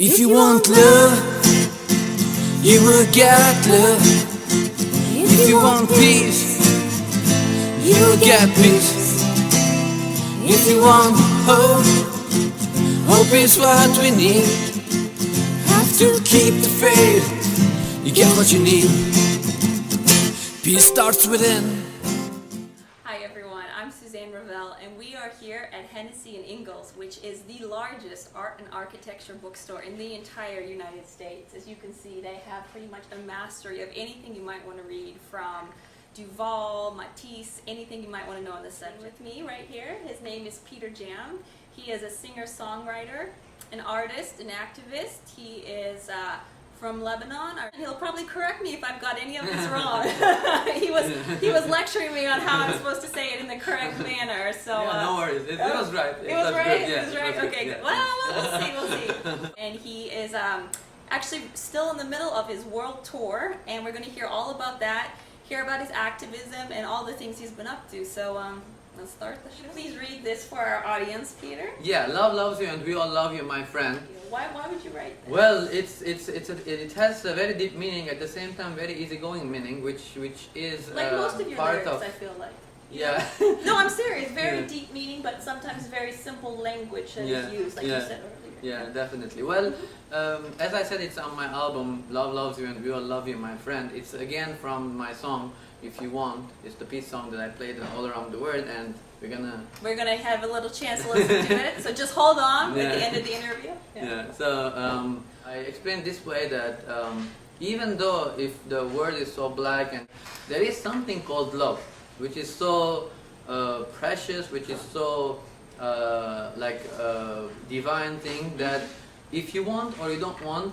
If you want love, you will get love. If you want peace, you will get peace. If you want hope, hope is what we need. Have to keep the faith, you get what you need. Peace starts within. Hi everyone, I'm Suzanne Revell and we are here at Hennessy and Ingalls, which is the largest art and architecture bookstore in the entire United States. As you can see, they have pretty much a mastery of anything you might want to read, from Duval, Matisse, anything you might want to know on the subject. With me right here, his name is Peter Jam. He is a singer-songwriter, an artist, an activist. He is from Lebanon. He'll probably correct me if I've got any of this wrong. he was lecturing me on how I'm supposed to say it in the correct manner. So yeah, no worries. It was right. It was right. Good. Yeah, it was right. Okay. Yeah. Good. Well, we'll see. And he is actually still in the middle of his world tour, and we're going to hear all about that. Hear about his activism and all the things he's been up to. So let's start the show. Please read this for our audience, Peter. Yeah, love loves you, and we all love you, my friend. Why would you write that? Well, it has a very deep meaning, at the same time very easygoing meaning, which is like most of your part lyrics, of. I feel like. Yeah. No, I'm serious. Very Yeah. deep meaning, but sometimes very simple language that is used, like you said earlier. Yeah, definitely. Well, as I said, it's on my album, Love Loves You and We All Love You, My Friend. It's again from my song, If You Want. It's the peace song that I played all around the world, and we're gonna have a little chance to listen to it. So just hold on at the end of the interview. Yeah. So I explained this way that even though if the world is so black, and there is something called love, which is so precious, which is so divine thing, that if you want or you don't want,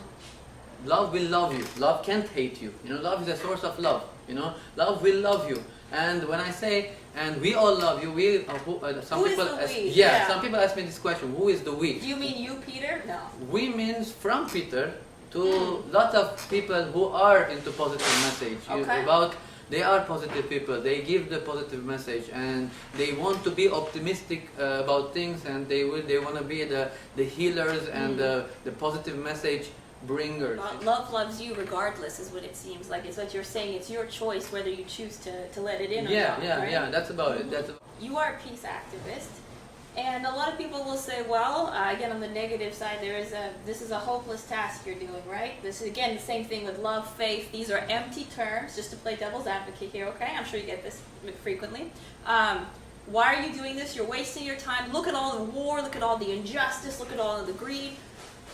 love will love you. Love can't hate you. You know, love is a source of love. You know, love will love you. And when I say, and we all love you, some who people is the ask, we? some people ask me this question: who is the we? Do you mean you, Peter? No. We means from Peter to lots of people who are into positive message. Okay. They are positive people. They give the positive message, and they want to be optimistic about things, and they want to be the healers and the positive message bringers. Love loves you regardless, is what it seems like. It's what you're saying. It's your choice whether you choose to let it in or not. Right? Yeah. That's about it. You are a peace activist, and a lot of people will say, well, again, on the negative side, this is a hopeless task you're doing, right? This is, again, the same thing with love, faith. These are empty terms, just to play devil's advocate here, okay? I'm sure you get this frequently. Why are you doing this? You're wasting your time. Look at all the war. Look at all the injustice. Look at all of the greed.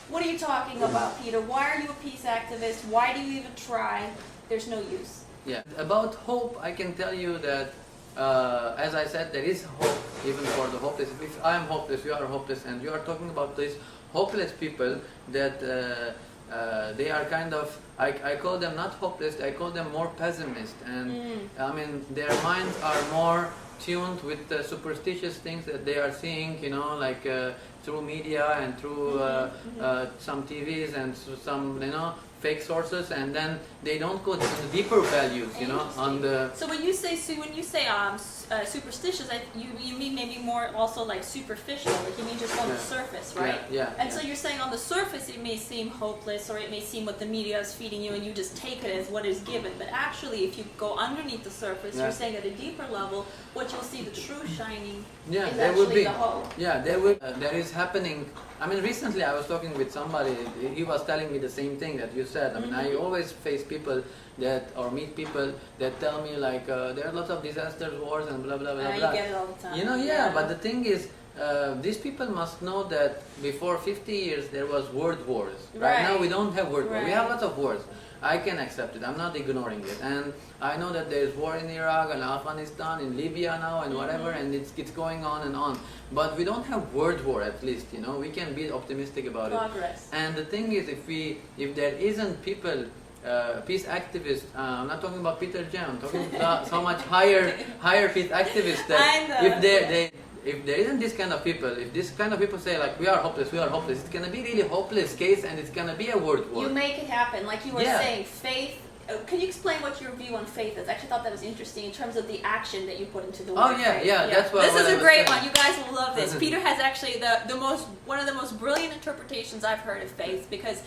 What are you talking about, Peter? Why are you a peace activist? Why do you even try? There's no use. Yeah. About hope, I can tell you that, as I said, there is hope even for the hopeless. If I am hopeless, you are hopeless, and you are talking about these hopeless people that they are kind of, I call them not hopeless, I call them more pessimist. And I mean, their minds are more tuned with the superstitious things that they are seeing, you know, like through media and through some TVs and some, you know, fake sources, and then they don't go to the deeper values, you know, on the. So when you say superstitious, you mean maybe more also like superficial, like you mean just on the surface, right? And so you're saying on the surface it may seem hopeless, or it may seem what the media is feeding you, and you just take it as what is given. But actually, if you go underneath the surface, you're saying at a deeper level, what you'll see, the true shining, is actually the hope. Yeah, there is happening. I mean, recently I was talking with somebody, he was telling me the same thing that you said. I mean, I always face people or meet people that tell me like, there are lots of disasters, wars and blah, blah, blah, blah. You get it all the time. You know, but the thing is, these people must know that before 50 years there was world wars. Right now we don't have world wars. We have lots of wars. I can accept it. I'm not ignoring it. And I know that there's war in Iraq and Afghanistan, in Libya now and whatever, and it's going on and on. But we don't have world war, at least, you know. We can be optimistic about Progress. it. And the thing is, if there isn't people, peace activists, I'm not talking about Peter Jam, I'm talking about so much higher peace activists that if there isn't this kind of people, if this kind of people say like, we are hopeless, it's gonna be really hopeless case, and it's gonna be a world war. You make it happen, like you were saying. Faith can you explain what your view on faith is? I actually thought that was interesting in terms of the action that you put into the word. Oh yeah, faith. yeah, that's what. This is I a was great saying. one. You guys will love this. Peter has actually one of the most brilliant interpretations I've heard of faith, because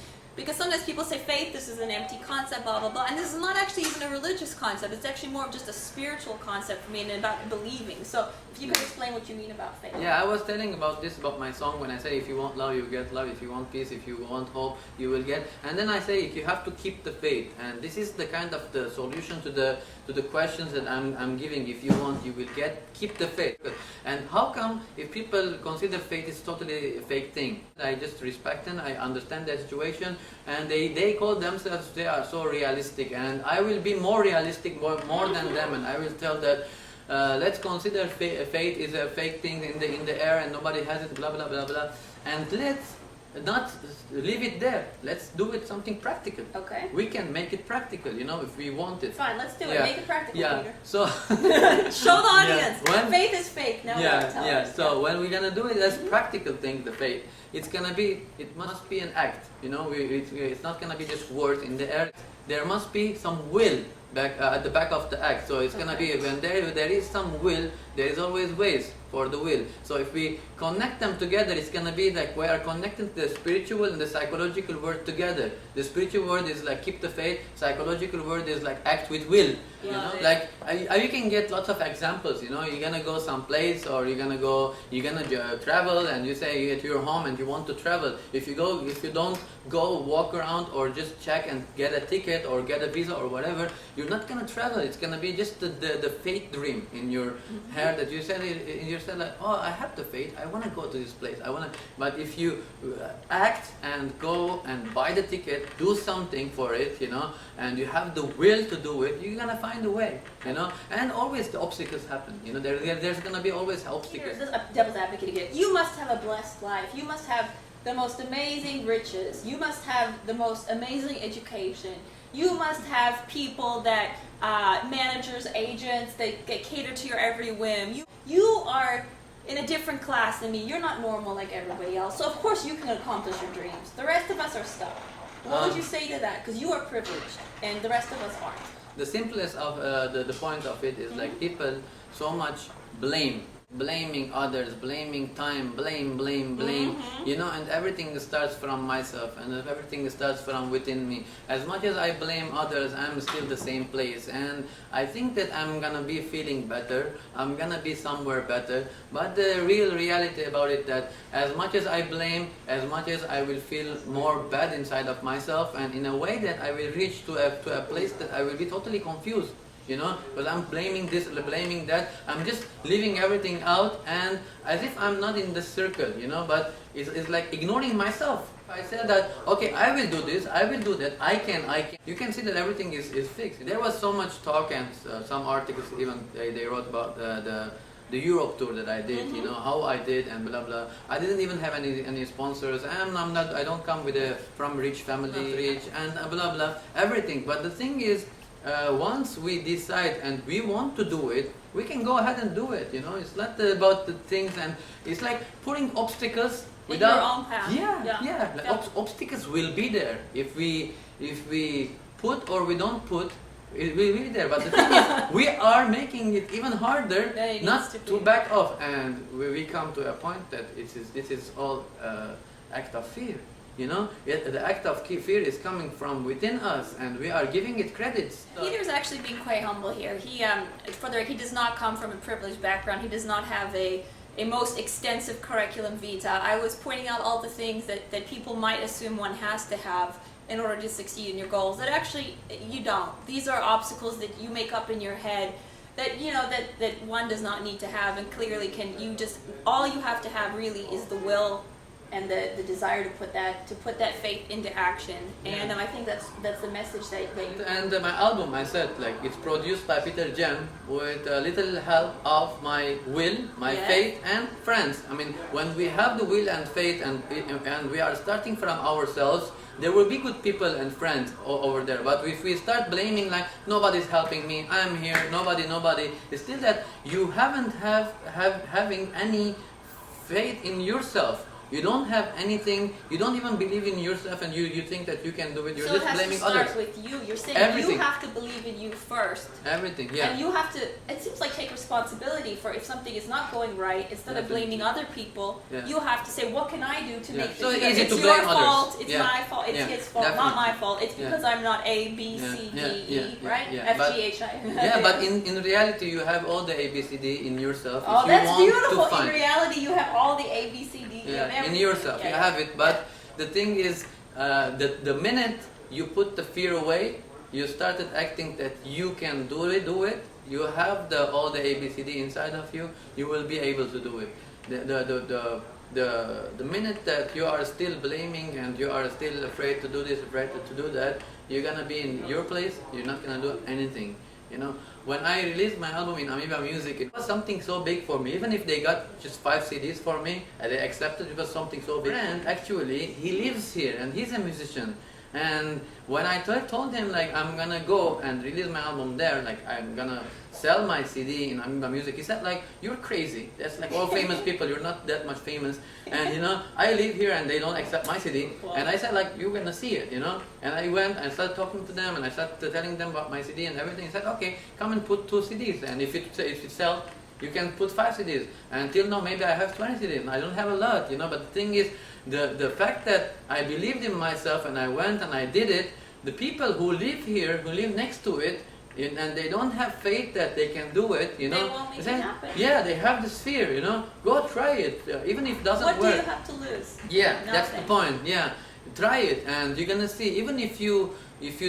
sometimes people say faith, this is an empty concept, blah blah blah, and this is not actually even a religious concept. It's actually more of just a spiritual concept for me and about believing. So if you could explain what you mean about faith. Yeah, I was telling about my song when I say if you want love, you get love. If you want peace, if you want hope, you will get. And then I say if you have to keep the faith, and this is the kind of the solution to the questions that I'm giving. If you want, you will get. Keep the faith. And how come if people consider faith is totally a fake thing? I just respect them. I understand their situation, and they call themselves they are so realistic, and I will be more realistic, more than them, and I will tell that. Let's consider faith is a fake thing in the air and nobody has it, blah blah blah blah, and let's not leave it there. Let's do it something practical. Okay. We can make it practical, if we want it. Fine, let's do it. Yeah. Make it practical, Yeah. Peter. So Show the audience. Yeah. Faith is fake. Now tell us. So when we're gonna do it as practical thing, the faith, it must be an act. It's not gonna be just words in the air. There must be some will at the back of the act. So it's gonna be when there is some will, there is always ways for the will. So if we connect them together, it's gonna be like we are connecting the spiritual and the psychological world together. The spiritual world is like keep the faith. Psychological world is like act with will. Like you can get lots of examples. You're gonna go someplace, or you're gonna travel, and you say you're at your home and you want to travel. If you don't go walk around or just check and get a ticket or get a visa or whatever, you're not gonna travel. It's gonna be just the faith dream in your head that you said in yourself, like, oh, I have the faith. I want to go to this place. But if you act and go and buy the ticket, do something for it, and you have the will to do it, you're gonna find a way, And always the obstacles happen, There's gonna be always obstacles. Here's a devil's advocate again. You must have a blessed life. You must have the most amazing riches. You must have the most amazing education. You must have people that managers, agents, that cater to your every whim. You are in a different class than me. You're not normal like everybody else. So of course you can accomplish your dreams. The rest of us are stuck. What would you say to that? Because you are privileged and the rest of us aren't. The simplest of the point of it is like people so much blaming others, blaming time, blame, and everything starts from myself, and everything starts from within me. As much as I blame others, I'm still the same place, and I think that I'm gonna be feeling better, I'm gonna be somewhere better, but the real reality about it that as much as I blame, as much as I will feel more bad inside of myself, and in a way that I will reach to a place that I will be totally confused. Because I'm blaming this, blaming that. I'm just leaving everything out, and as if I'm not in the circle, but it's like ignoring myself. I said that, okay, I will do this, I will do that, I can. You can see that everything is fixed. There was so much talk, and some articles even, they wrote about the Europe tour that I did, how I did, and blah blah. I didn't even have any sponsors, and I don't come from rich family, and blah blah, everything. But the thing is, once we decide and we want to do it, we can go ahead and do it. It's not about the things, and it's like putting obstacles without your own path. Yeah. Like, obstacles will be there if we put or we don't put. It will be there. But the thing is, we are making it even harder not to back off, and we come to a point that this is all act of fear. The act of fear is coming from within us, and we are giving it credits. Peter's actually being quite humble here. He does not come from a privileged background. He does not have a most extensive curriculum vitae. I was pointing out all the things that people might assume one has to have in order to succeed in your goals, that actually you don't. These are obstacles that you make up in your head that that one does not need to have, and clearly all you have to have really is the will and the desire to put that faith into action. And I think that's the message that you... And my album, I said, like, it's produced by Peter Jem with a little help of my will, my faith, and friends. I mean, when we have the will and faith, and we are starting from ourselves, there will be good people and friends over there. But if we start blaming, like, nobody's helping me, I'm here, nobody, it's still that you haven't having any faith in yourself. You don't have anything, you don't even believe in yourself, and you think that you can do it. You're So just it has blaming to start others. with you. You're saying Everything. you have to believe in you first. Everything, yeah. And you have to, it seems like, take responsibility for if something is not going right. Instead of Definitely. blaming other people, Yeah. you have to say, what can I do to Yeah. make this So better? easy It's to your blame others. fault, it's Yeah. my fault, it's Yeah. his fault, not Definitely. my fault. It's Yeah. because I'm not A, B, Yeah. C, D, Yeah. E, Yeah. right? Yeah. F, But- G, H, I. Yeah, but in reality, you have all the ABCD in yourself. Oh, if you that's want beautiful. To find. In reality, you have all the A, B, C, D, E, Yeah, and in everything. yourself, Yeah, you yeah. have it. But the thing is, the minute you put the fear away, you started acting that you can do it. You have all the ABCD inside of you. You will be able to do it. The minute that you are still blaming and you are still afraid to do this, afraid to do that, you're gonna be in your place. You're not gonna do anything. You know, when I released my album in Amoeba Music, it was something so big for me. Even if they got just 5 CDs for me and they accepted, it was something so big. And actually, he lives here and he's a musician. And when I told him like I'm gonna go and release my album there, like I'm gonna sell my CD in Amoeba Music, he said like, you're crazy. That's like all famous people. You're not that much famous. And you know, I live here and they don't accept my CD. Wow. And I said like, you're gonna see it, you know. And I went and started talking to them and I started telling them about my CD and everything. He said, okay, come and put 2 CDs. And if it sells, you can put 5 CDs. And until now, maybe I have 20 CDs. And I don't have a lot, you know. But the thing is, the fact that I believed in myself and I went and I did it, the people who live here, who live next to it, and they don't have faith that they can do it, you know. They won't make it happen. Yeah, they have this fear, you know. Go try it, even if it doesn't What work. do you have to lose? Yeah, that's the Nothing. point. Yeah, try it, and you're gonna see. Even if you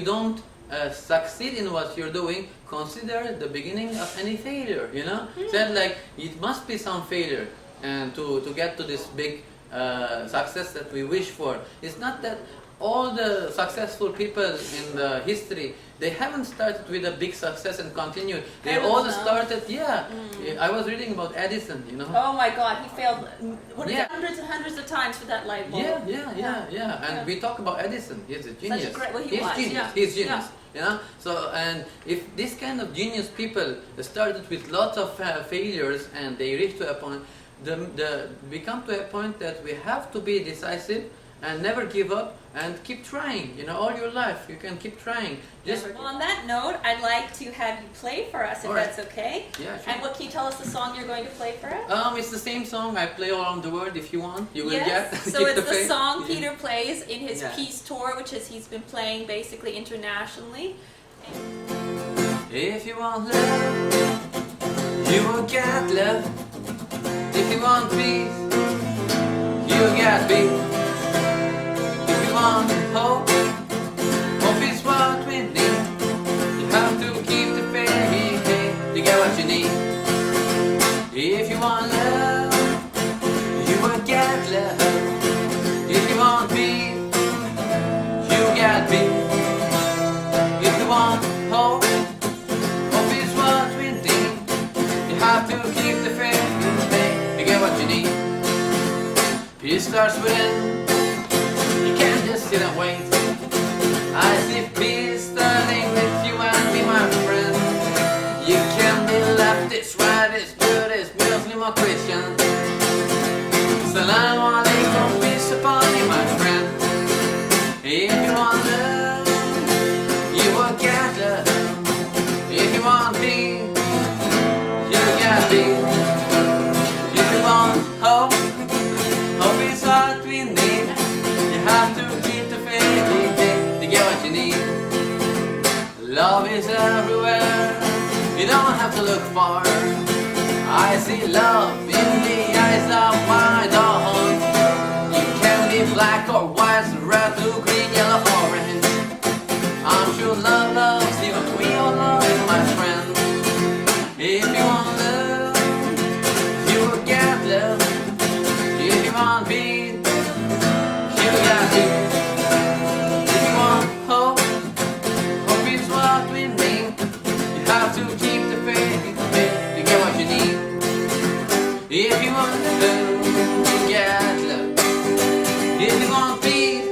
don't succeed in what you're doing, consider the beginning of any failure. You know, said like it must be some failure, and to get to this big success that we wish for. It's not that all the successful people in the history, they haven't started with a big success and continued. They Haven't all no. started, yeah. I was reading about Edison, you know. Oh my God, he failed Yeah. hundreds and hundreds of times for that light bulb. Yeah. And we talk about Edison. He's a genius. great- well, he He's was, genius. yeah. He's genius. Yeah. You know. So and if this kind of genius people started with lots of failures and they reach to a point, we come to a point that we have to be decisive and never give up and keep trying. You know, all your life you can keep trying. Just Well, on that note, I'd like to have you play for us, if All right. that's okay. Yeah, sure. And what can you tell us the song you're going to play for us? It's the same song I play all around the world. If you want, you will Yes, get. so Keep it's the faith. song Yeah. Peter plays in his Yeah. Peace Tour, which is he's been playing basically internationally. If you want love, you will get love. If you want peace, you'll get peace. If you want hope, hope is what we need. You have to keep the faith to get what you need. If you want love, you will get love. If you want peace, you'll get peace. If you want hope, hope is what we need. You have to keep the faith to get what you need. Peace starts within. You can't just sit and wait. I see peace starting with you and me, my friend. You can be leftist, rightist, Buddhist, Muslim or Christian. Salam alaikum, peace upon you, my friend. If you want love, you will get love. If you want peace, you will get peace. If you want hope, hope is what we need. You have to keep the faith to get what you need. Love is everywhere, you don't have to look far. I see love in the eyes of my dog. You can be black or white, red, blue, green, yellow, orange. I'm sure love loves even we all love it, my friend. If you want love, you will get love. If you want peace, you got peace. If you want hope, hope is what we need. You have to keep the faith to get what you need. If you want love, you get love. If you want peace,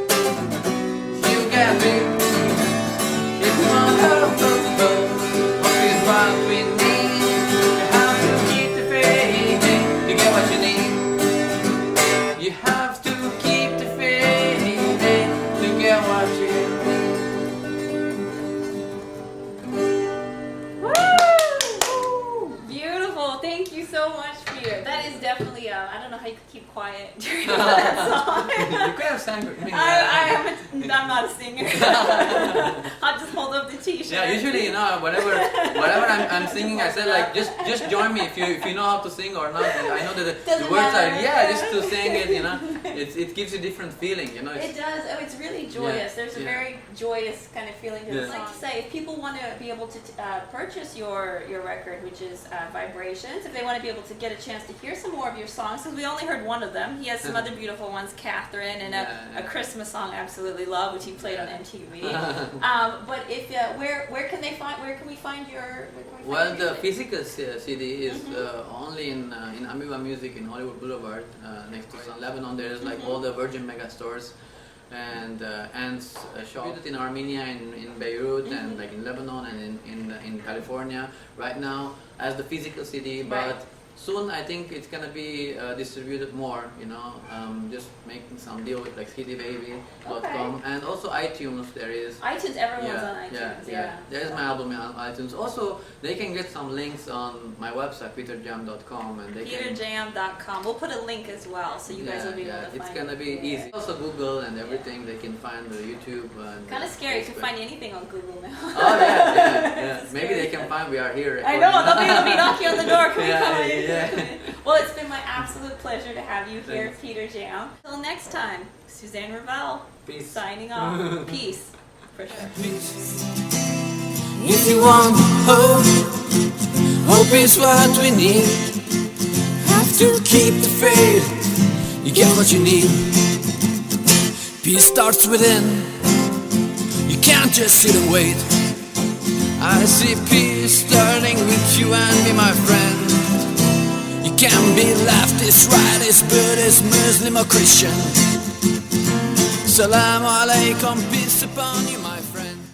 Beautiful. Thank you so much, Peter. That is definitely, I don't know how you could keep quiet during that song. You could have sang with me. I'm not a singer. I'll just hold up the t-shirt. Yeah, usually, you know, whatever I'm singing, I said like, just join me if you know how to sing or not. I know that the words are, just to sing it, you know, it gives you different feeling, you know. It does. Oh, it's really joyous. There's a very joyous kind of feeling to the song. I'd like to say, if people want to be able to purchase your record, which is Vibrations, if they want to be able to get a chance to hear some more of your songs, because we only heard one of them. He has some other beautiful ones, Catherine, and a Christmas song I absolutely love, which he played on MTV. But if where can we find your? Well, the physical CD is only in Amiba Music in Hollywood Boulevard, next to Sun Lebanon. There is like all the Virgin Mega stores, and shop in Armenia, in Beirut, and like in Lebanon, and in California right now as the physical CD. But soon I think it's gonna be distributed more, you know, just making some deal with like cdbaby.com and also iTunes. There is iTunes, everyone's on iTunes. There is my album on iTunes. Also, they can get some links on my website peterjam.com, and they peterjam.com. We'll put a link as well, so you guys will be able to find it. It's gonna be easy. Also Google and everything. They can find the YouTube. And kind of scary. You can find anything on Google now. Oh yeah. Maybe they can find we are here. I know. They'll be knocking on the door. Can we come in? Yeah. Well, it's been my absolute pleasure to have you here, Peter Jam. Until next time, Suzanne Revell. Peace. Signing off. Peace. For sure. If you want hope, hope is what we need. Have to keep the faith, you get what you need. Peace starts within, you can't just sit and wait. I see peace starting with you and me, my friend. You can be leftist, rightist, Buddhist, Muslim or Christian. Salaam alaikum, peace upon you, my friend.